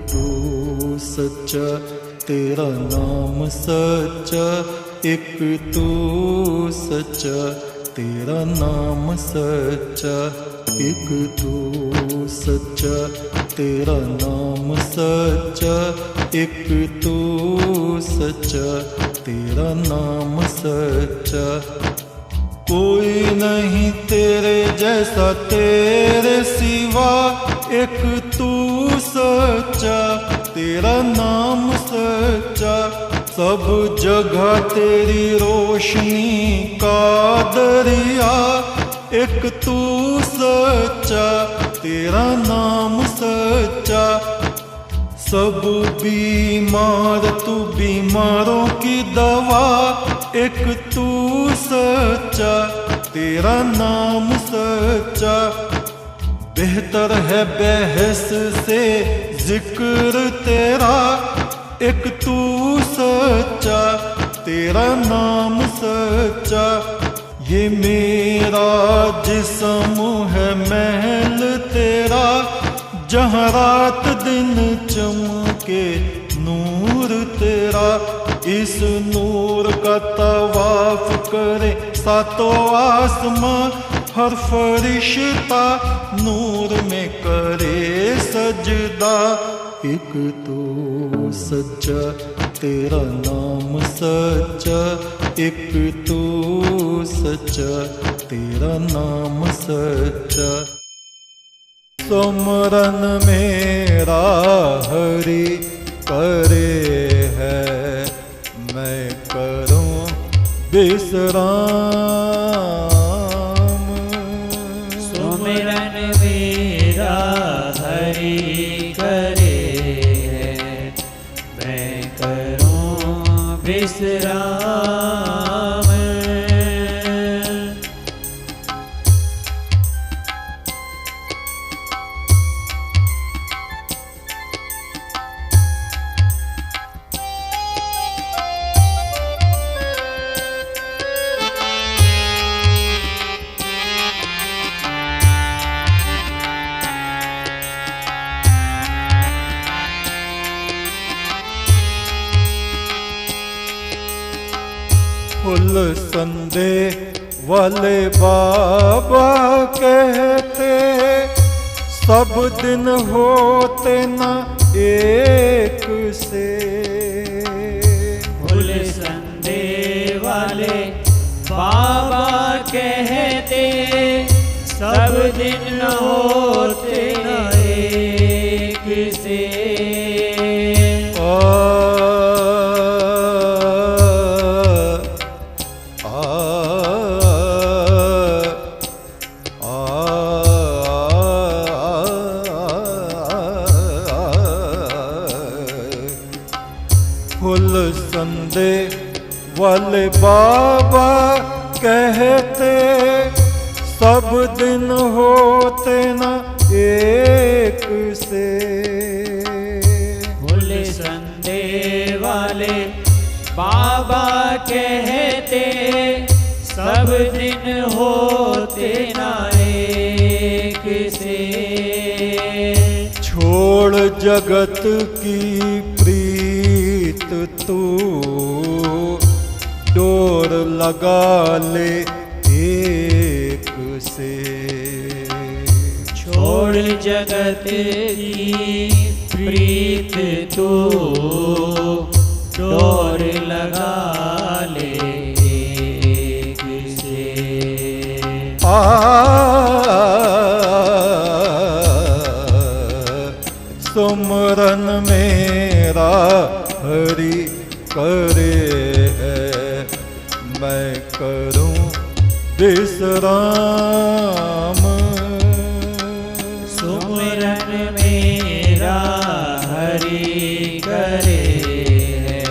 तू सच्चा, तेरा नाम सच्चा, एक तू सच्चा, तेरा नाम सच्चा, एक तू सच्चा, तेरा नाम सच्चा, एक तू सच्चा, तेरा नाम सच्चा। कोई नहीं तेरे जैसा तेरे सिवा, एक तू सच्चा, तेरा नाम सच्चा। सब जगह तेरी रोशनी का दरिया, एक तू सच्चा, तेरा नाम सच्चा। सब बीमार तू बीमारों की दवा, एक तू सच्चा, तेरा नाम सच्चा। बेहतर है बहस से जिक्र तेरा, एक तू सच्चा, तेरा नाम सच्चा। ये मेरा जिस्म है महल तेरा, जहाँ रात दिन चमके नूर तेरा। इस नूर का तवाफ करे सातों आसमां, हर फरिश्ता नूर में करे सजदा। एक तो सच्चा, तेरा नाम सच्चा, एक तो सच्चा, तेरा नाम सच्चा। सुमरन मेरा हरि करे है, मैं करूं विश्राम। सुमरन मेरा हरि करे है, मैं करूं विश्राम। फुल संदे वाले बाबा कहते, सब दिन होते न एक से। फुल संदे वाले बाबा कहते, सब दिन होते न एक से। फुल संदे वाले बाबा कहते, सब दिन होते न एक से। फुल संदे वाले बाबा कहते, सब दिन होते न एक से। छोड़ जगत की प्रीत तू, डोर लगा ले एक से। छोड़ जगत की प्रीत तू, डोर लगा ले एक से। सुमरन मेरा हरि करे है, मैं करूं विश्राम। सुमरन मेरा हरि करे है,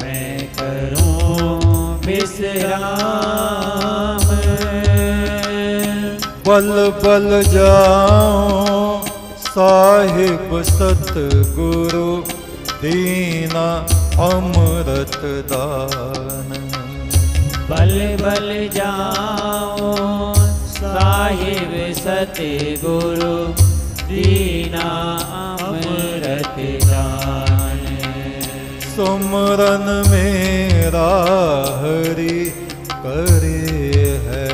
मैं करूं विश्राम। बल बल जाऊं साहिब सतगुरु, दीना अमृत दान। बल बल जाओ साहिब सतगुरु, दीना अमृत सुमरन मेरा हरि करे है,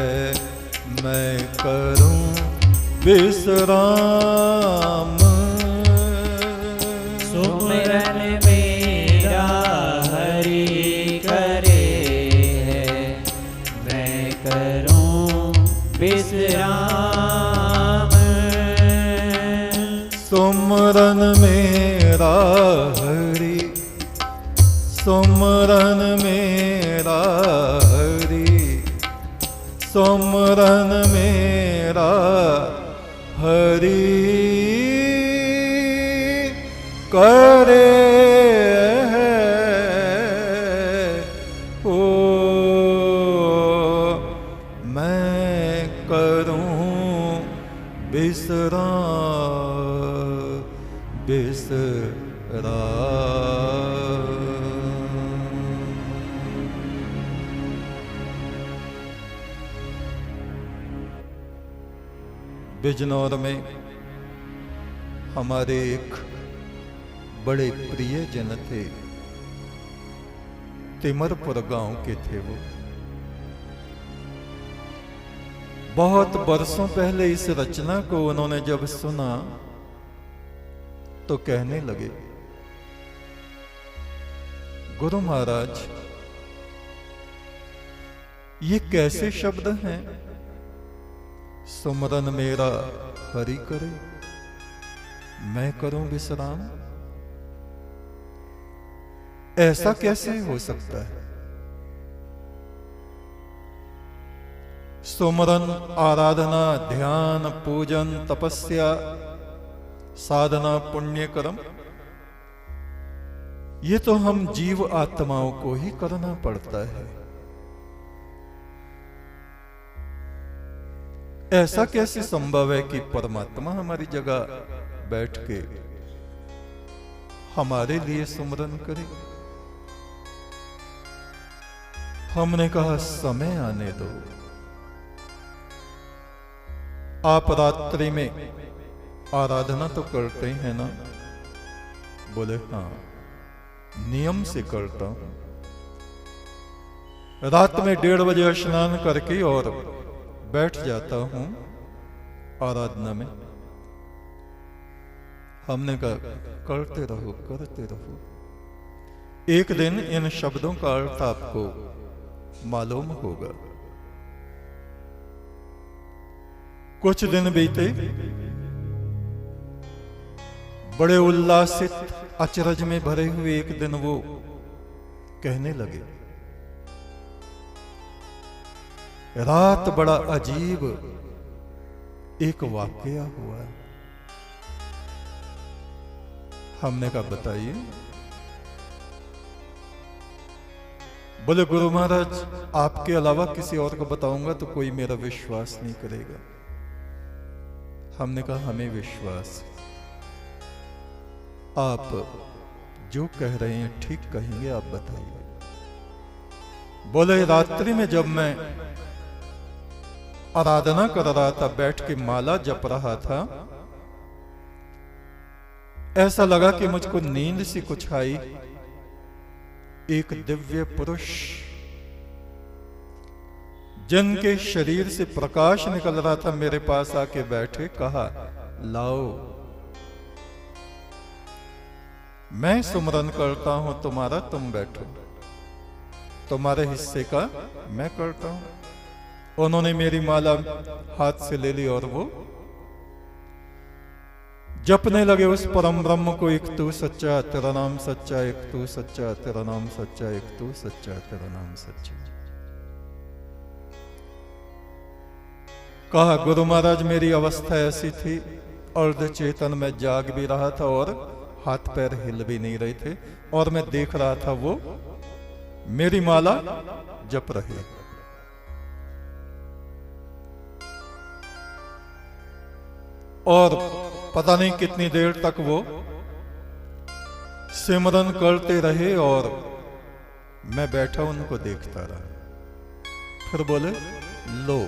मैं करूं विश्राम। सुमरन मेरा हरि करे है, मैं करूं विश्राम। सुमरन मेरा हरि, सुमरन मेरा हरि, सुमरन मेरा हरि करे है, ओ मैं करूं बिजनौर में हमारे एक बड़े प्रिय जन थे, तिमरपुर गांव के थे वो। बहुत बरसों पहले इस रचना को उन्होंने जब सुना तो कहने लगे, गुरु महाराज ये कैसे शब्द हैं? सुमरन मेरा हरि करे, मैं करूं विश्राम। ऐसा कैसे हो सकता है? सुमरन आराधना, ध्यान, पूजन, तपस्या, साधना, पुण्य कर्म, ये तो हम जीव आत्माओं को ही करना पड़ता है। ऐसा कैसे संभव है कि परमात्मा हमारी जगह बैठ के हमारे लिए सुमरन करे? हमने कहा समय आने दो। आप रात्रि में आराधना तो करते हैं ना? बोले हाँ, नियम से करता हूं। रात में 1:30 बजे स्नान करके और बैठ जाता हूं आराधना में। हमने कहा करते रहो, करते रहो। एक दिन इन शब्दों का अर्थ आपको मालूम होगा। कुछ दिन बीते, बड़े उल्लासित अचरज में भरे हुए एक दिन वो कहने लगे, रात बड़ा अजीब एक वाकया हुआ। हमने कहा बताइए। बोले गुरु महाराज आपके अलावा किसी और को बताऊंगा तो कोई मेरा विश्वास नहीं करेगा। हमने कहा हमें विश्वास, आप जो कह रहे हैं ठीक कहेंगे, आप बताइए। बोले रात्रि में जब मैं आराधना कर रहा था, बैठ के माला जप रहा था, ऐसा लगा कि मुझको नींद सी कुछ आई। एक दिव्य पुरुष जिनके शरीर से प्रकाश निकल रहा था मेरे पास आके बैठे, कहा लाओ मैं सुमरन करता हूं तुम्हारा, तुम बैठो, तुम्हारे हिस्से का मैं करता हूं। उन्होंने मेरी माला हाथ से ले ली और वो जपने लगे उस परम ब्रह्म को, एक तू सच्चा तेरा नाम सच्चा, एक तू सच्चा तेरा नाम सच्चा, एक तू सच्चा तेरा नाम सच्चा। कहा गुरु महाराज मेरी अवस्था ऐसी थी, अर्ध चेतन में जाग भी रहा था और हाथ पैर हिल भी नहीं रहे थे, और मैं देख रहा था वो मेरी माला जप रहे। और पता नहीं कितनी देर तक वो सिमरन करते रहे और मैं बैठा उनको देखता रहा। फिर बोले लो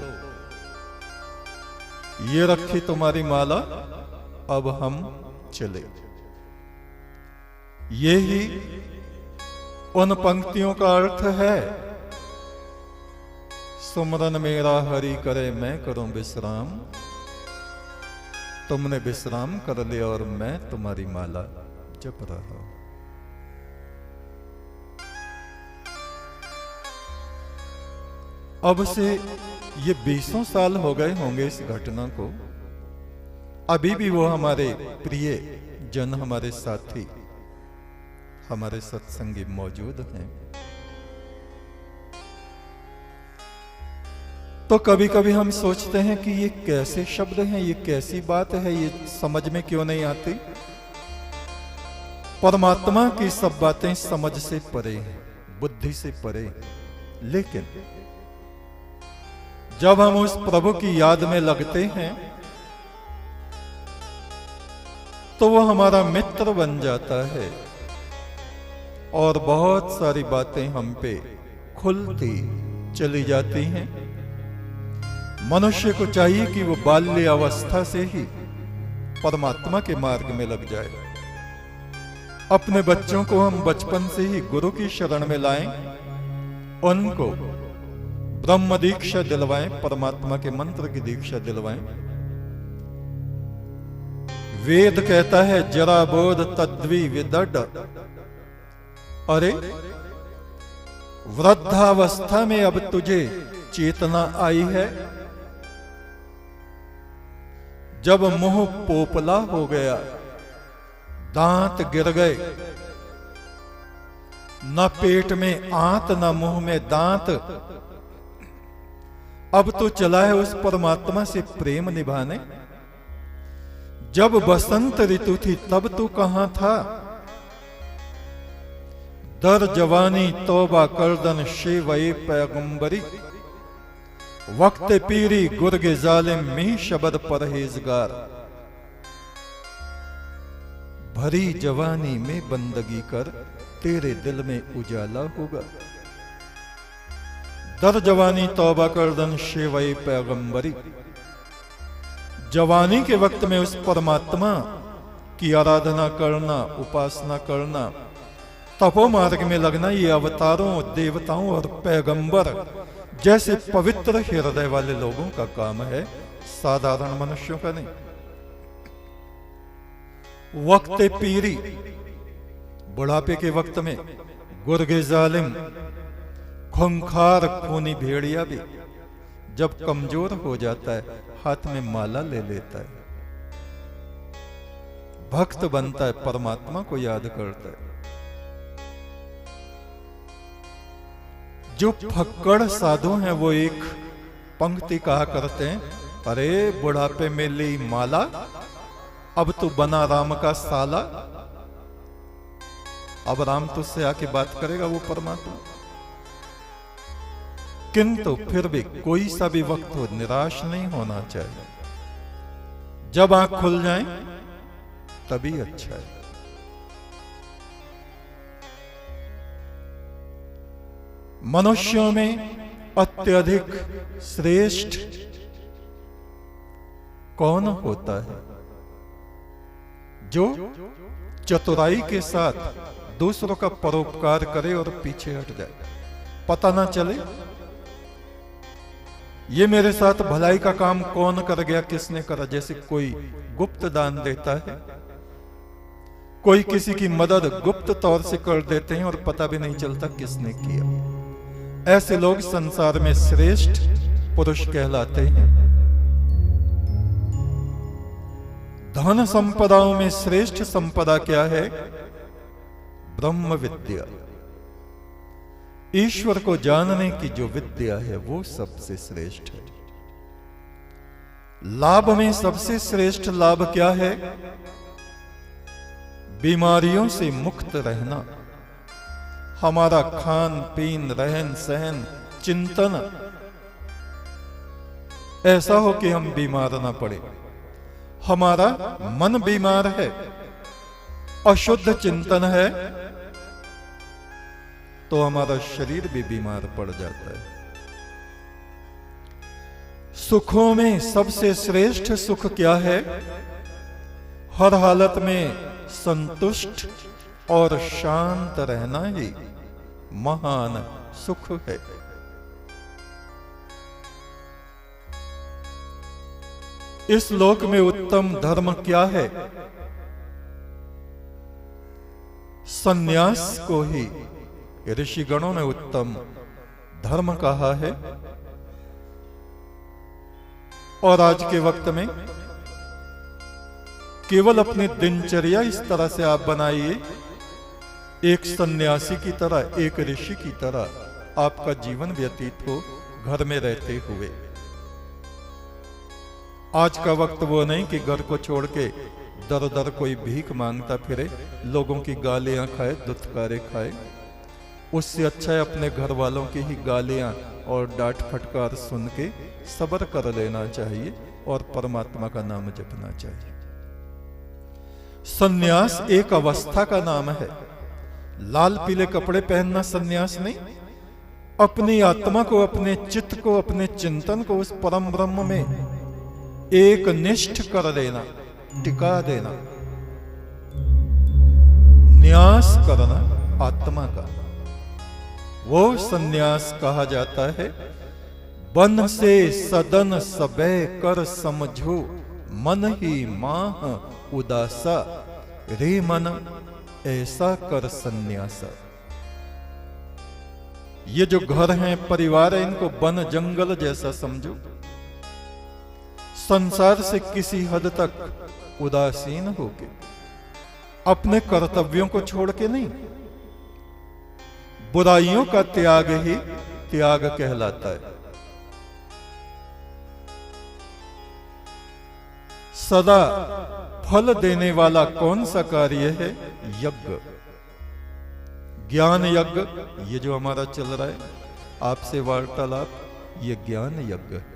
ये रखी तुम्हारी माला, अब हम चले। ये ही उन पंक्तियों का अर्थ है, सुमरन मेरा हरि करे मैं करूं विश्राम, तुमने विश्राम कर लिया और मैं तुम्हारी माला जप रहा हूं। अब से ये 20 साल हो गए होंगे इस घटना को। अभी भी वो हमारे प्रिय जन, हमारे साथी, हमारे सत्संगी मौजूद हैं। तो कभी कभी हम सोचते हैं कि ये कैसे शब्द हैं, ये कैसी बात है, ये समझ में क्यों नहीं आती। परमात्मा की सब बातें समझ से परे हैं, बुद्धि से परे। लेकिन जब हम उस प्रभु की याद में लगते हैं तो वो हमारा मित्र बन जाता है और बहुत सारी बातें हम पे खुलती चली जाती हैं। मनुष्य को चाहिए कि वो बाल्य अवस्था से ही परमात्मा के मार्ग में लग जाए। अपने बच्चों को हम बचपन से ही गुरु की शरण में लाएं, उनको ब्रह्म दीक्षा दिलवाएं, परमात्मा के मंत्र की दीक्षा दिलवाएं। वेद कहता है जरा बोध तद्वी विदड, अरे वृद्धावस्था में अब तुझे चेतना आई है। जब मुंह पोपला हो गया, दांत गिर गए, न पेट में आंत न मुंह में दांत, अब तो चला है उस परमात्मा से प्रेम निभाने। जब बसंत ऋतु थी तब तू कहां था? दर जवानी तौबा करदन शेवए पैगंबरी, वक्त पीरी गुर्गे जालिम में शब्द परहेजगार। भरी जवानी में बंदगी कर तेरे दिल में उजाला होगा। दर जवानी तौबा करदन शेवए पैगंबरी, जवानी के वक्त में उस परमात्मा की आराधना करना, उपासना करना, तपो मार्ग में लगना, ये अवतारों, देवताओं और पैगंबर जैसे पवित्र हृदय वाले लोगों का काम है, साधारण मनुष्यों का नहीं। वक्त पीरी, बुढ़ापे के वक्त में गुर्गे जालिम, खूंखार खूनी भेड़िया भी जब कमजोर हो जाता है हाथ में माला ले लेता है, भक्त बनता है, परमात्मा को याद करता है। जो फक्कड़ साधु हैं वो एक पंक्ति कहा करते हैं, अरे बुढ़ापे में ली माला, अब तू बना राम का साला। अब राम तुझसे आके बात करेगा वो परमात्मा। किंतु फिर भी कोई सा भी वक्त हो, निराश नहीं होना चाहिए। जब आंख खुल जाए तभी अच्छा है। मनुष्यों में अत्यधिक श्रेष्ठ कौन होता है? जो चतुराई के साथ दूसरों का परोपकार करे और पीछे हट जाए, पता ना चले ये मेरे साथ भलाई का काम कौन कर गया, किसने करा। जैसे कोई गुप्त दान देता है, कोई किसी की मदद गुप्त तौर से कर देते हैं और पता भी नहीं चलता किसने किया। ऐसे लोग संसार में श्रेष्ठ पुरुष कहलाते हैं। धन संपदाओं में श्रेष्ठ संपदा क्या है? ब्रह्म विद्या। ईश्वर को जानने की जो विद्या है वो सबसे श्रेष्ठ है। लाभ में सबसे श्रेष्ठ लाभ क्या है? बीमारियों से मुक्त रहना। हमारा खान पीन, रहन सहन, चिंतन ऐसा हो कि हम बीमार ना पड़े। हमारा मन बीमार है, अशुद्ध चिंतन है, तो हमारा शरीर भी बीमार पड़ जाता है। सुखों में सबसे श्रेष्ठ सुख क्या है? हर हालत में संतुष्ट और शांत रहना ही महान सुख है। इस लोक में उत्तम धर्म क्या है? सन्यास को ही ऋषिगणों ने उत्तम धर्म कहा है। और आज के वक्त में केवल अपनी दिनचर्या इस तरह से आप बनाइए, एक सन्यासी की तरह, एक ऋषि की तरह आपका जीवन व्यतीत हो घर में रहते हुए। आज का वक्त वो नहीं कि घर को छोड़ के दर दर कोई भीख मांगता फिरे, लोगों की गालियां खाए, दुत्कारे खाए। उससे अच्छा है अपने घर वालों की ही गालियां और डांट फटकार सुन के सब्र कर लेना चाहिए और परमात्मा का नाम जपना चाहिए। सन्यास एक अवस्था का नाम है। लाल पीले कपड़े पहनना सन्यास नहीं। अपनी आत्मा को, अपने चित्त को, अपने चिंतन को उस परम ब्रह्म में एक निष्ठ कर देना, टिका देना, न्यास करना आत्मा का, वो सन्यास कहा जाता है। बन से सदन सबे कर समझो, मन ही माह उदासा, रे मन ऐसा कर सन्यासा। ये जो घर हैं, परिवार है, इनको वन जंगल जैसा समझो। संसार से किसी हद तक उदासीन होके, अपने कर्तव्यों को छोड़ के नहीं। बुराइयों का त्याग ही त्याग कहलाता है। सदा फल देने वाला कौन सा कार्य है? यज्ञ, ज्ञान यज्ञ। ये जो हमारा चल रहा है आपसे वार्तालाप, ये ज्ञान यज्ञ है।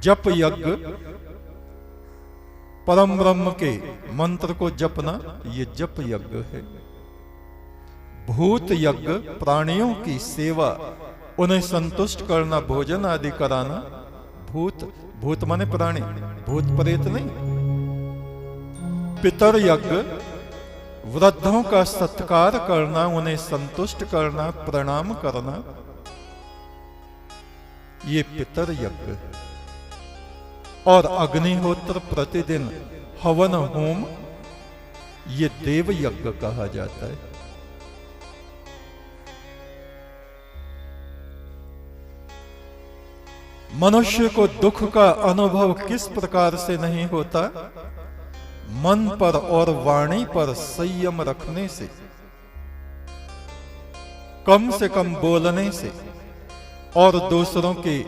जप यज्ञ, परम ब्रह्म के मंत्र को जपना, ये जप यज्ञ है। भूत यज्ञ, प्राणियों की सेवा, उन्हें संतुष्ट करना, भोजन आदि कराना। भूत, भूत माने प्राणी, भूत प्रेत नहीं। पितर यज्ञ, वृद्धों का सत्कार करना, उन्हें संतुष्ट करना, प्रणाम करना, ये पितर यज्ञ है। और अग्निहोत्र, प्रतिदिन हवन होम, ये देव यज्ञ कहा जाता है। मनुष्य को दुख का अनुभव किस प्रकार से नहीं होता? मन पर और वाणी पर संयम रखने से कम बोलने से, और दूसरों की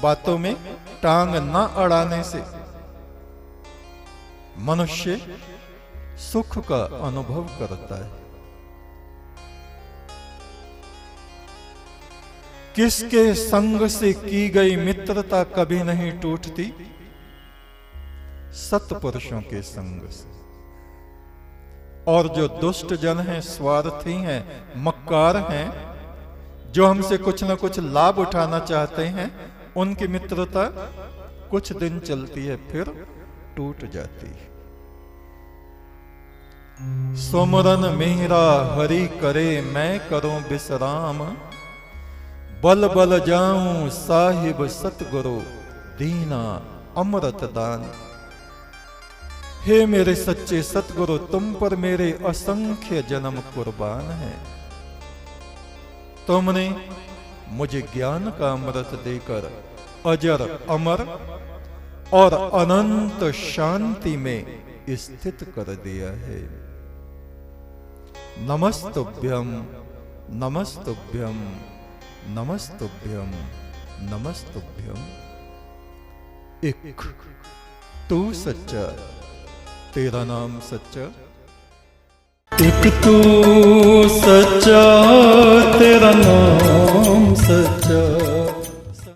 बातों में टांग न अड़ाने से मनुष्य सुख का अनुभव करता है। किसके संग से की गई मित्रता कभी नहीं टूटती? सत्पुरुषों के संग से। और जो दुष्ट जन हैं, स्वार्थी हैं, मक्कार हैं, जो हमसे कुछ न कुछ लाभ उठाना चाहते हैं, उनकी मित्रता कुछ दिन चलती है, फिर टूट जाती है। सुमरन मेरा हरि करे, मैं करूं विश्राम, बल बल जाऊं साहिब सतगुरु, दीना अमृत दान। हे मेरे सच्चे सतगुरु, तुम पर मेरे असंख्य जन्म कुर्बान हैं। तुमने मुझे ज्ञान का अमृत देकर अजर अमर और अनंत शांति में स्थित कर दिया है। नमस्तुभ्यं नमस्तुभ्यं नमस्तुभ्यं नमस्तुभ्यं। एक तू सच्चा, तेरा नाम सच्चा। एक तू सच्चा, तेरा नाम सच्चा।